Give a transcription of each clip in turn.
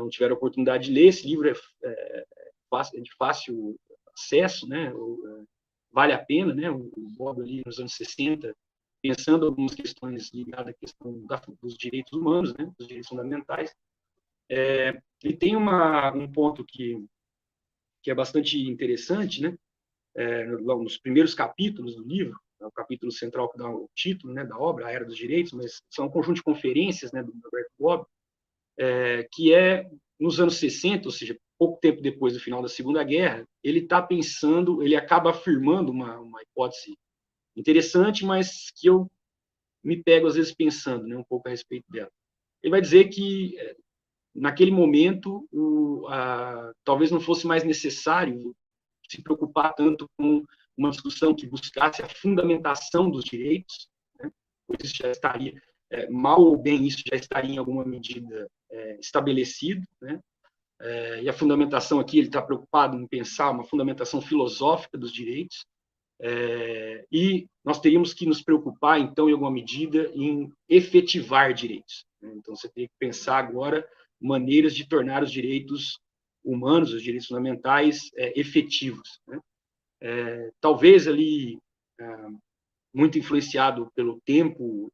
não tiveram a oportunidade de ler, esse livro é de fácil acesso, né? Vale a pena, né? O Bob ali nos anos 60, pensando algumas questões ligadas à questão dos direitos humanos, né? Dos direitos fundamentais. Ele tem um ponto que é bastante interessante, né? Nos primeiros capítulos do livro, o capítulo central que dá o título, né, da obra, A Era dos Direitos, mas são um conjunto de conferências, né, do Roberto Bobb, que nos anos 60, ou seja, pouco tempo depois do final da Segunda Guerra, ele acaba afirmando uma hipótese interessante, mas que eu me pego, às vezes, pensando, né, um pouco a respeito dela. Ele vai dizer que, naquele momento, talvez não fosse mais necessário se preocupar tanto com uma discussão que buscasse a fundamentação dos direitos, né? Pois isso já estaria, mal ou bem, isso já estaria em alguma medida estabelecido, né? E a fundamentação aqui, ele está preocupado em pensar uma fundamentação filosófica dos direitos, e nós teríamos que nos preocupar, então, em alguma medida, em efetivar direitos, né? Então, você teria que pensar agora maneiras de tornar os direitos humanos, os direitos fundamentais, efetivos, né? Talvez ali, muito influenciado pelo tempo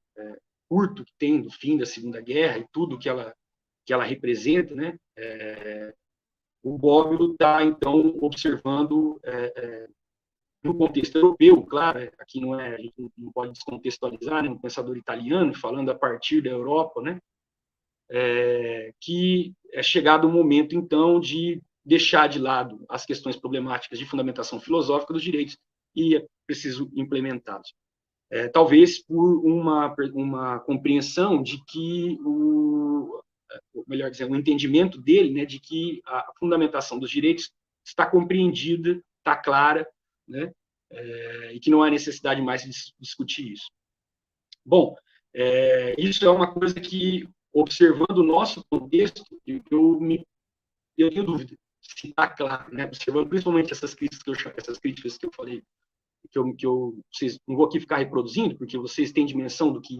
curto que tem do fim da Segunda Guerra e tudo que ela representa, né? O Bobbio está, então, observando, no contexto europeu, claro, aqui a gente não pode descontextualizar, né? Um pensador italiano falando a partir da Europa, né? Que é chegado o momento, então, de deixar de lado as questões problemáticas de fundamentação filosófica dos direitos e é preciso implementá-los. Talvez por uma compreensão de que melhor dizendo, o entendimento dele, né, de que a fundamentação dos direitos está compreendida, está clara, né, e que não há necessidade mais de discutir isso. Bom, isso é uma coisa que, observando o nosso contexto, eu tenho dúvida se está claro, né? Observando principalmente essas críticas que eu falei, vocês não vou aqui ficar reproduzindo, porque vocês têm dimensão do que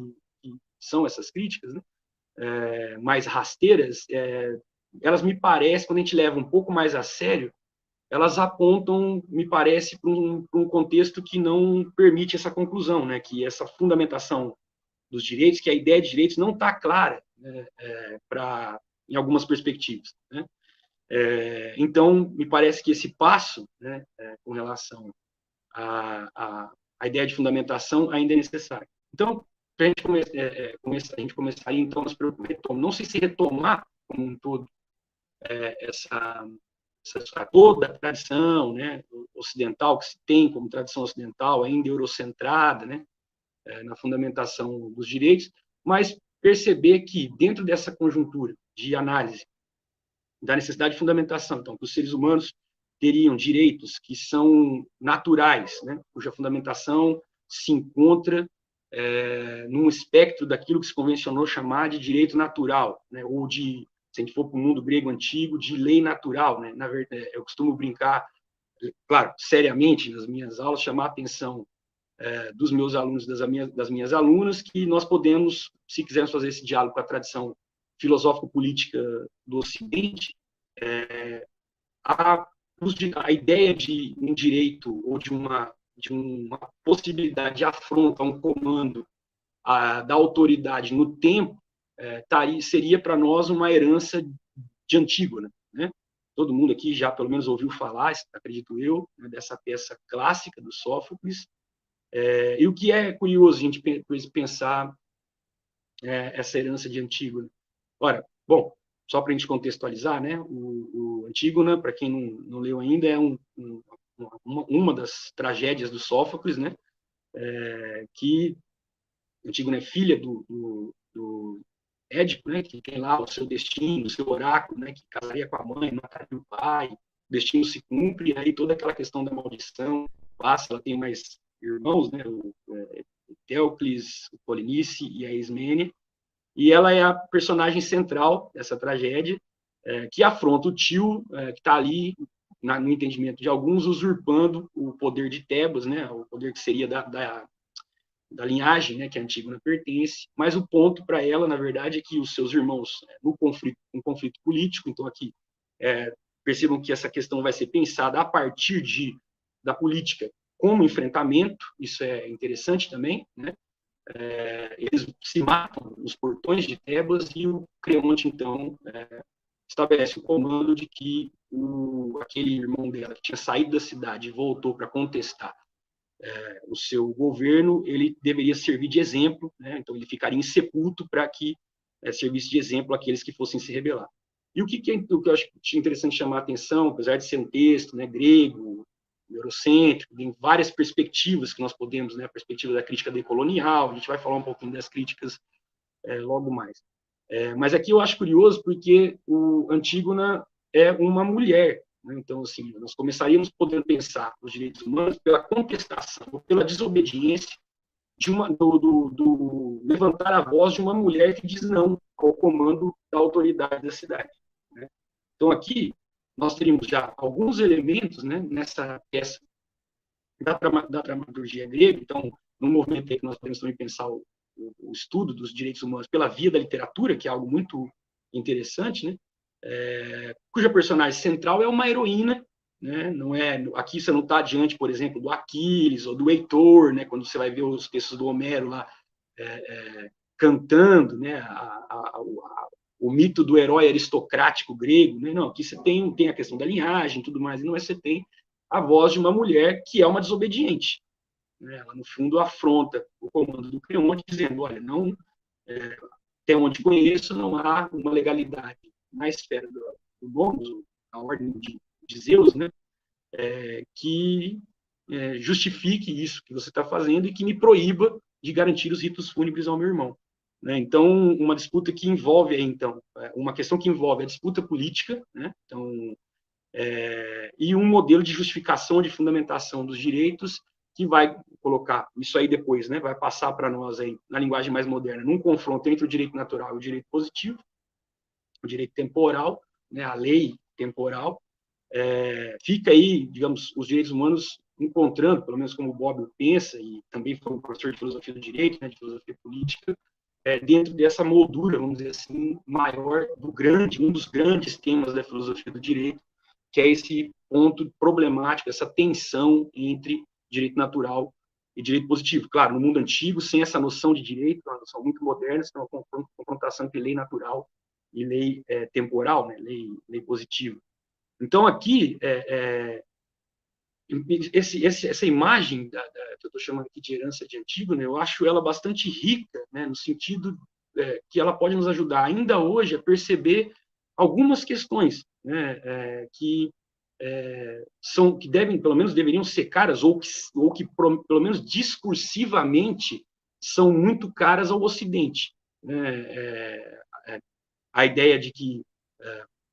são essas críticas, né? Mais rasteiras, elas me parecem, quando a gente leva um pouco mais a sério, elas apontam, me parece, para um contexto que não permite essa conclusão, né? Que essa fundamentação dos direitos, que a ideia de direitos não está clara, né, em algumas perspectivas, né? Então, me parece que esse passo, né, com relação à ideia de fundamentação ainda é necessário. Então, a gente começaria, então, a se preocupar, não sei se retomar como um todo toda a tradição, né, ocidental, que se tem como tradição ocidental, ainda eurocentrada, né, na fundamentação dos direitos, mas perceber que, dentro dessa conjuntura de análise da necessidade de fundamentação, então, que os seres humanos teriam direitos que são naturais, né, cuja fundamentação se encontra num espectro daquilo que se convencionou chamar de direito natural, né, ou de, se a gente for para o mundo grego antigo, de lei natural, né? Na verdade, eu costumo brincar, claro, seriamente, nas minhas aulas, chamar a atenção dos meus alunos, das minhas alunas, que nós podemos, se quisermos fazer esse diálogo com a tradição filosófico-política do Ocidente, a ideia de um direito ou de uma possibilidade de afronta a um comando da autoridade no tempo seria para nós uma herança de Antígona, né? Todo mundo aqui já pelo menos ouviu falar, acredito eu, né, dessa peça clássica do Sófocles. E o que é curioso a gente pensar essa herança de Antígona. Ora, bom, só para a gente contextualizar, né, o Antígona, para quem não leu ainda, é uma das tragédias do Sófocles, né, que Antígona é filha do Édipo, né, que tem lá o seu destino, o seu oráculo, né, que casaria com a mãe, mataria o pai, o destino se cumpre, aí toda aquela questão da maldição passa, ela tem mais irmãos, né, o Teucles, o Polinice e a Ismênia, e ela é a personagem central dessa tragédia, que afronta o tio, que está ali, no entendimento de alguns, usurpando o poder de Tebas, né, o poder que seria da linhagem, né, que a Antígona pertence, mas o ponto para ela, na verdade, é que os seus irmãos, no conflito político, então aqui, percebam que essa questão vai ser pensada a partir da política como enfrentamento, isso é interessante também, né? Eles se matam nos portões de Tebas e o Creonte, então, estabelece o comando de que aquele irmão dela, que tinha saído da cidade e voltou para contestar o seu governo, ele deveria servir de exemplo, né? Então ele ficaria insepulto para que servisse de exemplo àqueles que fossem se rebelar. E o que eu acho interessante chamar a atenção, apesar de ser um texto, né, grego, eurocêntrico, tem várias perspectivas que nós podemos, né, a perspectiva da crítica decolonial, a gente vai falar um pouquinho das críticas logo mais. Mas aqui eu acho curioso porque o Antígona é uma mulher, né? Então, assim, nós começaríamos podendo pensar os direitos humanos pela contestação, ou pela desobediência do levantar a voz de uma mulher que diz não ao comando da autoridade da cidade, né? Então, aqui nós teríamos já alguns elementos, né, nessa peça da dramaturgia grega. Então, no movimento aí que nós podemos também pensar o estudo dos direitos humanos pela via da literatura, que é algo muito interessante, né? Cuja personagem central é uma heroína, né? Não é, aqui você não está diante, por exemplo, do Aquiles ou do Heitor, né? Quando você vai ver os textos do Homero lá cantando, né? O mito do herói aristocrático grego, né? Não, aqui você tem a questão da linhagem, tudo mais, e não é, você tem a voz de uma mulher que é uma desobediente, né? Ela, no fundo, afronta o comando do Creonte, dizendo, olha, não, até onde conheço, não há uma legalidade na esfera do Nomos, na ordem de Zeus, né, que justifique isso que você está fazendo e que me proíba de garantir os ritos fúnebres ao meu irmão. Né? Então, uma disputa que envolve, então, uma questão que envolve a disputa política, né? Então, e um modelo de justificação, de fundamentação dos direitos, que vai colocar isso aí depois, né, vai passar para nós aí, na linguagem mais moderna, num confronto entre o direito natural e o direito positivo, o direito temporal, né, a lei temporal. Fica aí, digamos, os direitos humanos encontrando, pelo menos como o Bobbio pensa, e também foi um professor de filosofia do direito, né, de filosofia política, dentro dessa moldura, vamos dizer assim, maior um dos grandes temas da filosofia do direito, que é esse ponto problemático, essa tensão entre direito natural e direito positivo. Claro, no mundo antigo, sem essa noção de direito, uma noção muito moderna, é uma confrontação entre lei natural e lei temporal, né, lei positiva. Então, aqui, essa imagem que eu estou chamando aqui de herança de Antígona, eu acho ela bastante rica, né, no sentido que ela pode nos ajudar ainda hoje a perceber algumas questões, né, que pelo menos deveriam ser caras, ou que pelo menos discursivamente são muito caras ao Ocidente, né? A ideia de que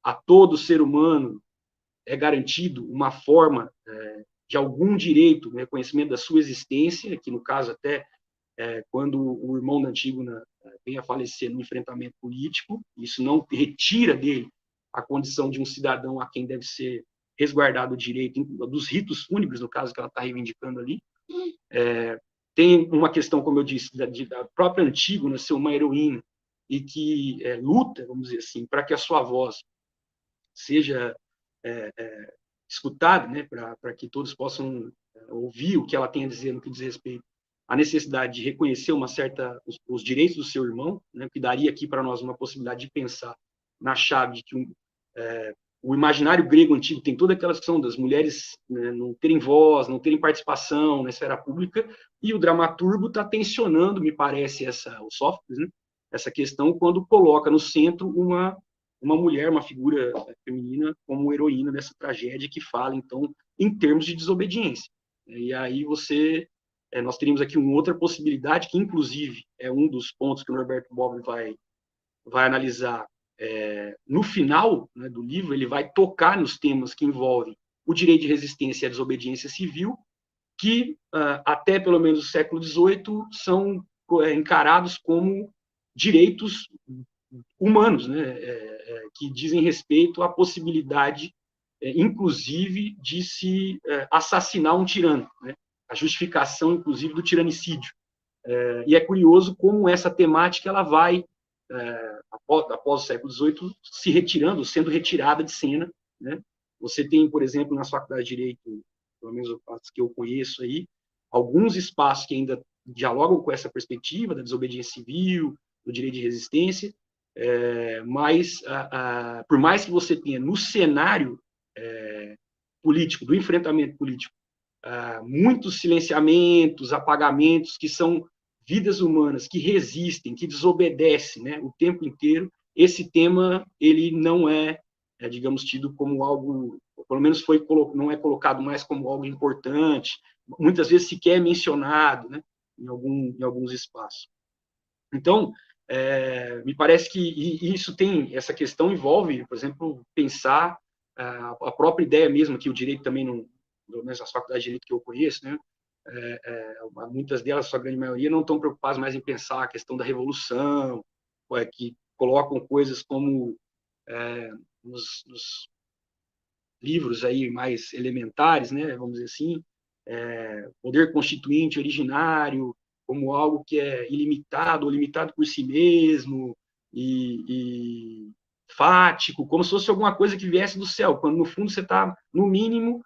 a todo ser humano é garantido uma forma de algum direito, né, reconhecimento da sua existência, que no caso até quando o irmão da Antígona vem a falecer no enfrentamento político, isso não retira dele a condição de um cidadão a quem deve ser resguardado o direito dos ritos fúnebres, no caso que ela está reivindicando ali. Tem uma questão, como eu disse, da própria Antígona ser uma heroína e que luta, vamos dizer assim, para que a sua voz seja escutada, né, para que todos possam ouvir o que ela tem a dizer no que diz respeito à necessidade de reconhecer os direitos do seu irmão, né, que daria aqui para nós uma possibilidade de pensar na chave de que o imaginário grego antigo tem toda aquela questão das mulheres, né, não terem voz, não terem participação na esfera pública, e o dramaturgo está tensionando, me parece, o Sófocles, né, essa questão quando coloca no centro uma mulher, uma figura feminina como heroína dessa tragédia, que fala, então, em termos de desobediência. E aí nós teríamos aqui uma outra possibilidade, que inclusive é um dos pontos que o Norberto Bobbio vai analisar no final, né, do livro. Ele vai tocar nos temas que envolvem o direito de resistência e a desobediência civil, que até pelo menos o século XVIII são encarados como direitos humanos, né, que dizem respeito à possibilidade, inclusive, de se assassinar um tirano, né, a justificação, inclusive, do tiranicídio. E é curioso como essa temática ela vai, após o século XVIII, se retirando, sendo retirada de cena, né? Você tem, por exemplo, nas faculdades de Direito, pelo menos as que eu conheço aí, alguns espaços que ainda dialogam com essa perspectiva da desobediência civil, do direito de resistência, mas, por mais que você tenha no cenário político, do enfrentamento político, muitos silenciamentos, apagamentos, que são vidas humanas que resistem, que desobedecem, né, o tempo inteiro, esse tema ele não digamos, tido como algo, pelo menos não é colocado mais como algo importante, muitas vezes sequer é mencionado, né, em alguns espaços. Então, me parece que essa questão envolve, por exemplo, pensar a própria ideia mesmo, que o direito também não, pelo menos as faculdades de direito que eu conheço, né, muitas delas, a sua grande maioria, não estão preocupadas mais em pensar a questão da revolução, que colocam coisas como nos livros aí mais elementares, né, vamos dizer assim, poder constituinte originário, como algo que é ilimitado ou limitado por si mesmo, e fático, como se fosse alguma coisa que viesse do céu, quando no fundo você está, no mínimo,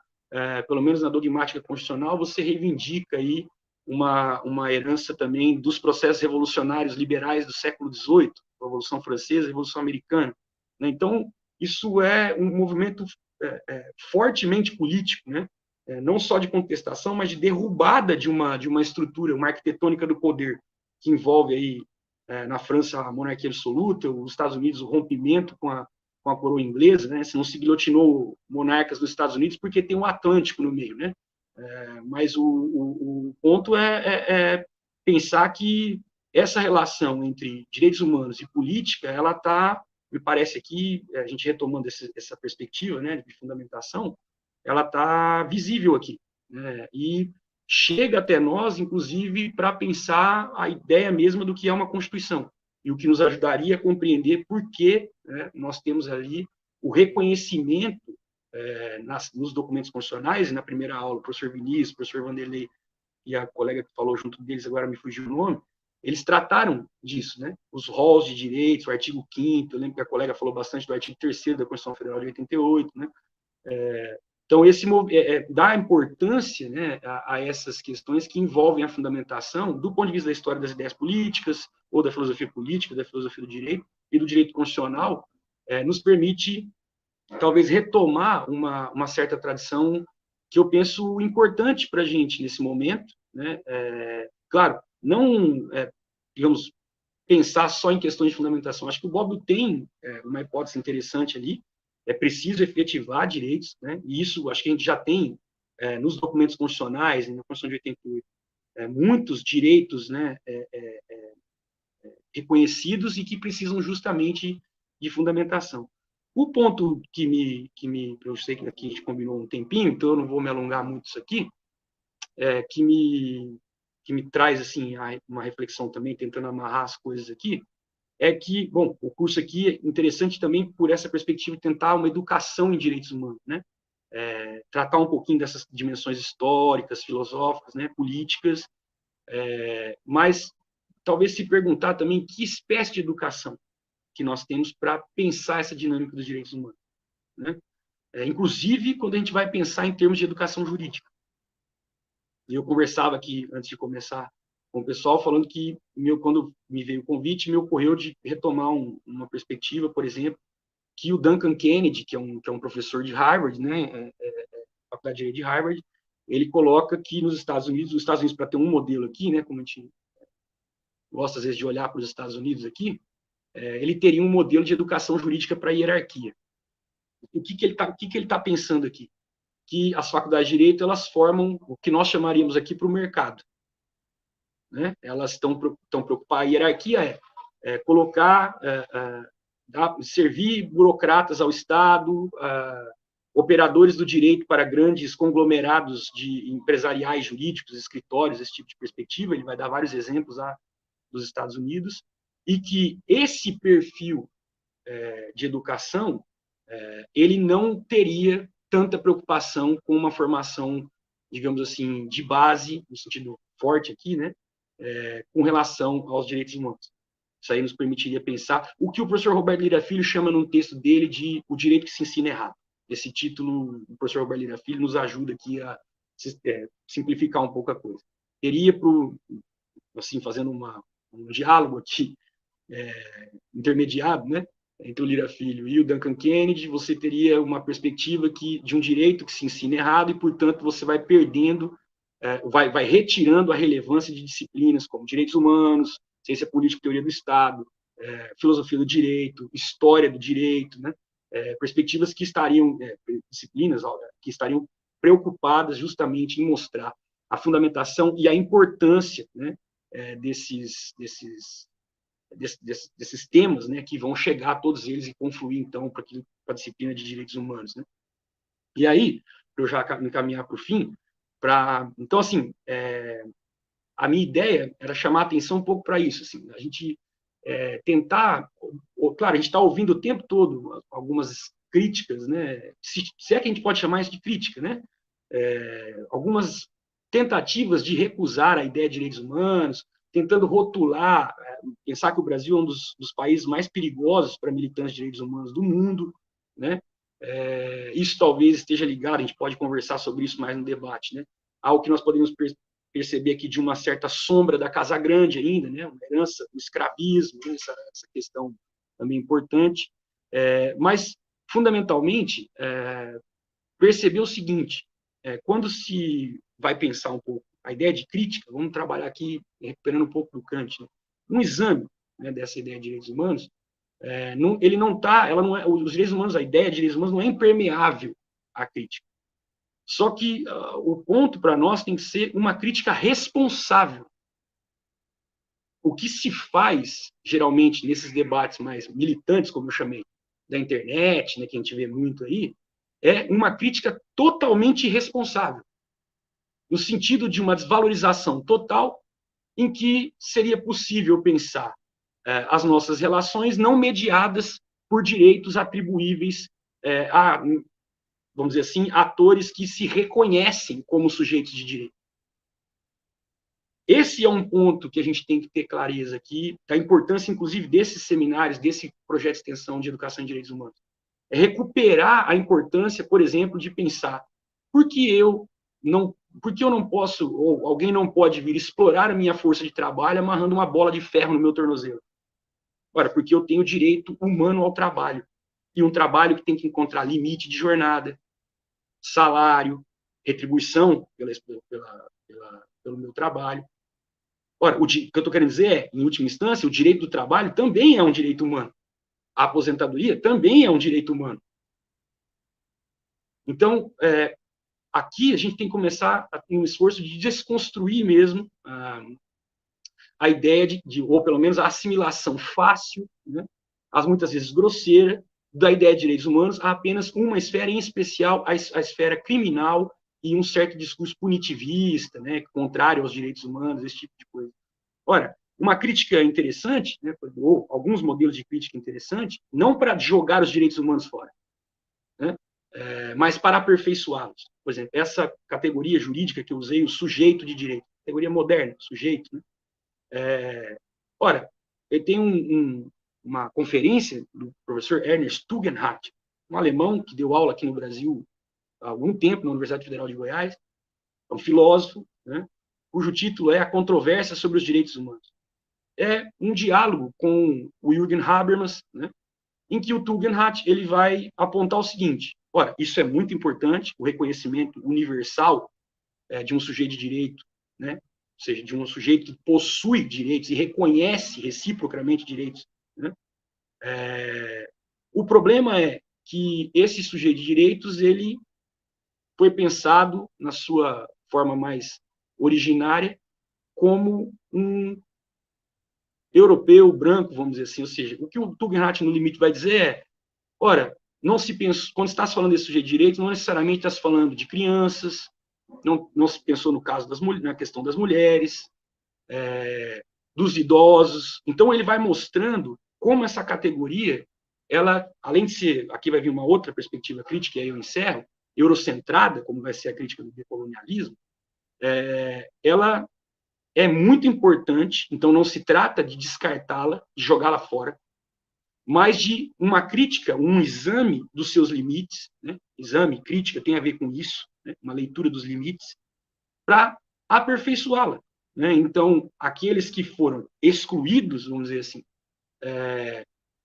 pelo menos na dogmática constitucional, você reivindica aí uma herança também dos processos revolucionários liberais do século XVIII, a Revolução Francesa, a Revolução Americana. Né? Então, isso é um movimento fortemente político, né? Não só de contestação, mas de derrubada de uma estrutura, uma arquitetônica do poder, que envolve aí, na França, a monarquia absoluta, os Estados Unidos, o rompimento com a coroa inglesa, né? Se não se guilhotinou monarcas dos Estados Unidos porque tem um Atlântico no meio, né? Mas o ponto é pensar que essa relação entre direitos humanos e política, ela está, me parece aqui, a gente retomando essa perspectiva, né, de fundamentação, ela está visível aqui, né, e chega até nós, inclusive, para pensar a ideia mesma do que é uma Constituição, e o que nos ajudaria a compreender por que, né, nós temos ali o reconhecimento nos documentos constitucionais. Na primeira aula, o professor Vinícius, o professor Vanderlei e a colega que falou junto deles, agora me fugiu o nome, eles trataram disso, né? Os rolos de direitos, o artigo 5º, eu lembro que a colega falou bastante do artigo 3º da Constituição Federal de 88, né? Então, dá importância, né, a essas questões que envolvem a fundamentação do ponto de vista da história das ideias políticas, ou da filosofia política, da filosofia do direito e do direito constitucional, nos permite, talvez, retomar uma certa tradição que eu penso importante para a gente nesse momento, né? Claro, não, digamos, pensar só em questões de fundamentação. Acho que o Bobbio tem uma hipótese interessante ali. É preciso efetivar direitos, né? E isso acho que a gente já tem nos documentos constitucionais, na Constituição de 88, muitos direitos, né, reconhecidos e que precisam justamente de fundamentação. O ponto eu sei que aqui a gente combinou um tempinho, então eu não vou me alongar muito isso aqui, que me traz assim uma reflexão também, tentando amarrar as coisas aqui, é que, bom, o curso aqui é interessante também por essa perspectiva de tentar uma educação em direitos humanos, né? Tratar um pouquinho dessas dimensões históricas, filosóficas, né, políticas, mas talvez se perguntar também que espécie de educação que nós temos para pensar essa dinâmica dos direitos humanos, né? Inclusive quando a gente vai pensar em termos de educação jurídica. E eu conversava aqui, antes de começar, com o pessoal, falando que, quando me veio o convite, me ocorreu de retomar uma perspectiva, por exemplo, que o Duncan Kennedy, que é um professor de Harvard, né, Faculdade de Direito de Harvard, ele coloca que os Estados Unidos, para ter um modelo aqui, né, como a gente gosta, às vezes, de olhar para os Estados Unidos aqui, ele teria um modelo de educação jurídica para a hierarquia. O que ele está pensando aqui? Que as faculdades de direito, elas formam o que nós chamaríamos aqui para o mercado, né? Elas estão preocupadas, a hierarquia colocar, servir burocratas ao Estado, operadores do direito para grandes conglomerados de empresariais jurídicos, escritórios, esse tipo de perspectiva. Ele vai dar vários exemplos lá dos Estados Unidos, e que esse perfil de educação, ele não teria tanta preocupação com uma formação, digamos assim, de base, no sentido forte aqui, né, com relação aos direitos humanos. Isso aí nos permitiria pensar o que o professor Roberto Lira Filho chama num texto dele de o direito que se ensina errado. Esse título, o professor Roberto Lira Filho nos ajuda aqui a simplificar um pouco a coisa. Teria, assim, fazendo um diálogo aqui, intermediado, né, entre o Lira Filho e o Duncan Kennedy, você teria uma perspectiva de um direito que se ensina errado e, portanto, você vai perdendo, vai retirando a relevância de disciplinas como direitos humanos, ciência política e teoria do Estado, filosofia do direito, história do direito, né, perspectivas que estariam, disciplinas que estariam preocupadas justamente em mostrar a fundamentação e a importância, né, desses temas, né, que vão chegar a todos eles e confluir, então, para a disciplina de direitos humanos. Né? E aí, para eu já me encaminhar para o fim, então, assim, a minha ideia era chamar a atenção um pouco para isso, assim, a gente tentar, claro, a gente está ouvindo o tempo todo algumas críticas, né, se é que a gente pode chamar isso de crítica, né, algumas tentativas de recusar a ideia de direitos humanos, tentando rotular, pensar que o Brasil é um dos países mais perigosos para militantes de direitos humanos do mundo, né? Isso talvez esteja ligado, a gente pode conversar sobre isso mais no debate, né? Algo que nós podemos perceber aqui de uma certa sombra da Casa Grande ainda, né? Uma herança do escravismo, né? essa questão também importante, mas, fundamentalmente, perceber o seguinte, quando se vai pensar um pouco a ideia de crítica, vamos trabalhar aqui recuperando um pouco do Kant, né? Um exame, né, dessa ideia de direitos humanos, ele não está, ela não é, os direitos humanos, a ideia de direitos humanos não é impermeável à crítica. Só que o ponto para nós tem que ser uma crítica responsável. O que se faz, geralmente, nesses debates mais militantes, como eu chamei, da internet, né, que a gente vê muito aí, é uma crítica totalmente irresponsável, no sentido de uma desvalorização total, em que seria possível pensar as nossas relações não mediadas por direitos atribuíveis a, vamos dizer assim, atores que se reconhecem como sujeitos de direito. Esse é um ponto que a gente tem que ter clareza aqui, da importância, inclusive, desses seminários, desse projeto de extensão de educação em direitos humanos. É recuperar a importância, por exemplo, de pensar por que eu não posso, ou alguém não pode vir explorar a minha força de trabalho amarrando uma bola de ferro no meu tornozelo? Ora, porque eu tenho direito humano ao trabalho. E um trabalho que tem que encontrar limite de jornada, salário, retribuição pelo meu trabalho. Ora, o que eu estou querendo dizer é, em última instância, o direito do trabalho também é um direito humano. A aposentadoria também é um direito humano. Então, aqui a gente tem que começar a ter um esforço de desconstruir mesmo a ideia ou pelo menos a assimilação fácil, né, as muitas vezes grosseira, da ideia de direitos humanos a apenas uma esfera, em especial a esfera criminal e um certo discurso punitivista, né, contrário aos direitos humanos, esse tipo de coisa. Ora, uma crítica interessante, né, ou alguns modelos de crítica interessante, não para jogar os direitos humanos fora, né, mas para aperfeiçoá-los. Por exemplo, essa categoria jurídica que eu usei, o sujeito de direito, categoria moderna, sujeito, né? Ora, eu tenho uma conferência do professor Ernest Tugendhat, um alemão que deu aula aqui no Brasil há algum tempo na Universidade Federal de Goiás, é um filósofo, né, cujo título é A Controvérsia sobre os Direitos Humanos. É um diálogo com o Jürgen Habermas, né, em que o Tugendhat ele vai apontar o seguinte: ora, isso é muito importante, o reconhecimento universal de um sujeito de direito, né, ou seja, de um sujeito que possui direitos e reconhece reciprocamente direitos. Né? O problema é que esse sujeito de direitos ele foi pensado, na sua forma mais originária, como um europeu branco, vamos dizer assim. Ou seja, o que o Tugendhat, no limite, vai dizer é: ora, não se pensa, quando está se falando desse sujeito de direitos, não necessariamente está se falando de crianças, não se pensou no caso na questão das mulheres, dos idosos. Então, ele vai mostrando como essa categoria, ela, além de ser, aqui vai vir uma outra perspectiva crítica, e aí eu encerro, eurocentrada, como vai ser a crítica do decolonialismo, ela é muito importante, então não se trata de descartá-la, de jogá-la fora, mas de uma crítica, um exame dos seus limites, né? Exame, crítica tem a ver com isso, né? Uma leitura dos limites, para aperfeiçoá-la. Né? Então, aqueles que foram excluídos, vamos dizer assim,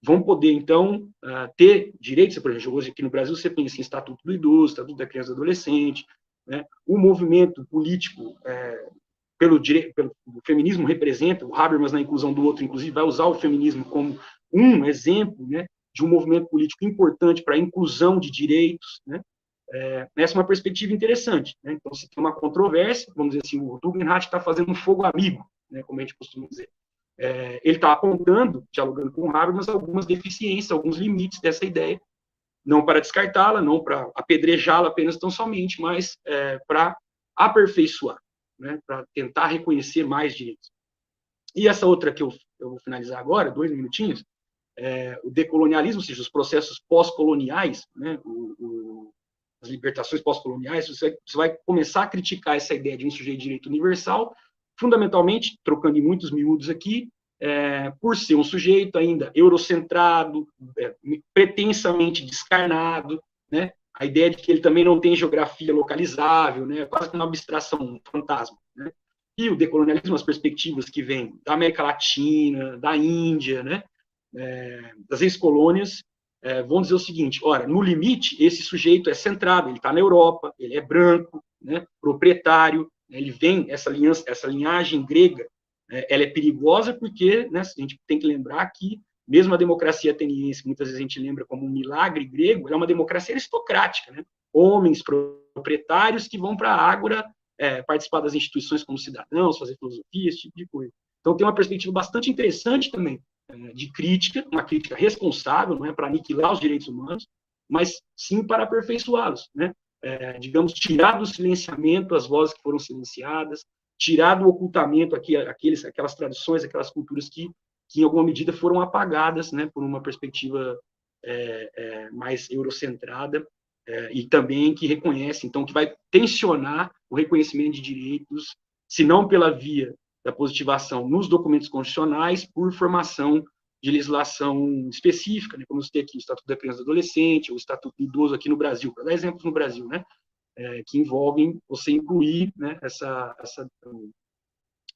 vão poder, então, ter direitos. Por exemplo, hoje aqui no Brasil você pensa em Estatuto do Idoso, Estatuto da Criança e do Adolescente, né? O movimento político pelo feminismo representa, o Habermas na inclusão do outro, inclusive, vai usar o feminismo como um exemplo, né, de um movimento político importante para a inclusão de direitos, né? Essa é uma perspectiva interessante. Né? Então, se tem uma controvérsia, vamos dizer assim, o Tugendhat está fazendo um fogo amigo, né, como a gente costuma dizer. Ele está apontando, dialogando com o Habermas, algumas deficiências, alguns limites dessa ideia, não para descartá-la, não para apedrejá-la apenas tão somente, mas para aperfeiçoar, né, para tentar reconhecer mais direitos. E essa outra que eu vou finalizar agora, 2 minutinhos, o decolonialismo, ou seja, os processos pós-coloniais, né, as libertações pós-coloniais, você vai começar a criticar essa ideia de um sujeito de direito universal, fundamentalmente, trocando em muitos miúdos aqui, por ser um sujeito ainda eurocentrado, pretensamente descarnado, né? A ideia de que ele também não tem geografia localizável, né? Quase que uma abstração, um fantasma. Né? E o decolonialismo, as perspectivas que vêm da América Latina, da Índia, né? Das ex-colônias, vão dizer o seguinte: ora, no limite, esse sujeito é centrado, ele está na Europa, ele é branco, né? Proprietário, ele vem, essa linhagem grega, ela é perigosa porque, né, a gente tem que lembrar que mesmo a democracia ateniense, muitas vezes a gente lembra como um milagre grego, é uma democracia aristocrática, né? Homens proprietários que vão para a ágora participar das instituições como cidadãos, fazer filosofia, esse tipo de coisa. Então tem uma perspectiva bastante interessante também de crítica, uma crítica responsável, não é para aniquilar os direitos humanos, mas sim para aperfeiçoá-los, né? Digamos, tirar do silenciamento as vozes que foram silenciadas, tirar do ocultamento aquelas tradições, aquelas culturas que em alguma medida foram apagadas, né, por uma perspectiva mais eurocentrada, e também que reconhece, então, que vai tensionar o reconhecimento de direitos, se não pela via da positivação nos documentos constitucionais, por formação de legislação específica, né, como eu citei aqui, o Estatuto da Criança e do Adolescente, o Estatuto do Idoso aqui no Brasil, para dar exemplos no Brasil, né, que envolvem você incluir, né,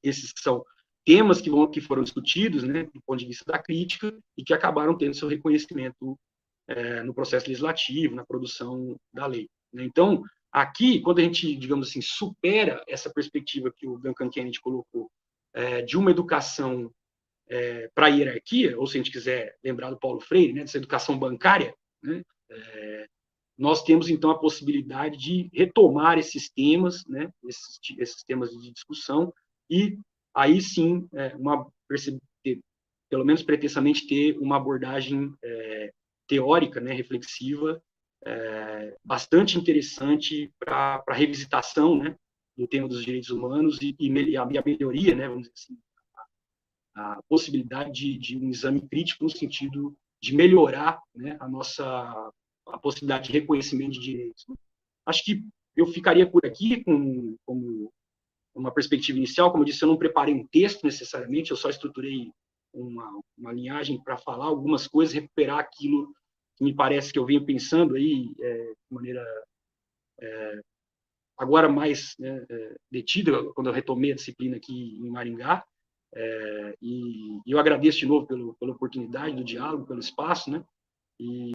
esses que são temas que foram discutidos, né, do ponto de vista da crítica, e que acabaram tendo seu reconhecimento no processo legislativo, na produção da lei. Né? Então, aqui, quando a gente, digamos assim, supera essa perspectiva que o Duncan Kennedy colocou, de uma educação para a hierarquia, ou se a gente quiser lembrar do Paulo Freire, né, dessa educação bancária, né, nós temos, então, a possibilidade de retomar esses temas, né, esses temas de discussão, e aí sim, pelo menos pretensamente, ter uma abordagem teórica, né, reflexiva, bastante interessante para a revisitação, né, do tema dos direitos humanos e a melhoria, né, vamos dizer assim, a possibilidade de um exame crítico no sentido de melhorar, né, a possibilidade de reconhecimento de direitos. Acho que eu ficaria por aqui com uma perspectiva inicial. Como eu disse, eu não preparei um texto necessariamente, eu só estruturei uma linhagem para falar algumas coisas, recuperar aquilo que me parece que eu venho pensando aí de maneira agora mais, né, detida, quando eu retomei a disciplina aqui em Maringá. E eu agradeço de novo pela oportunidade do diálogo, pelo espaço, né? E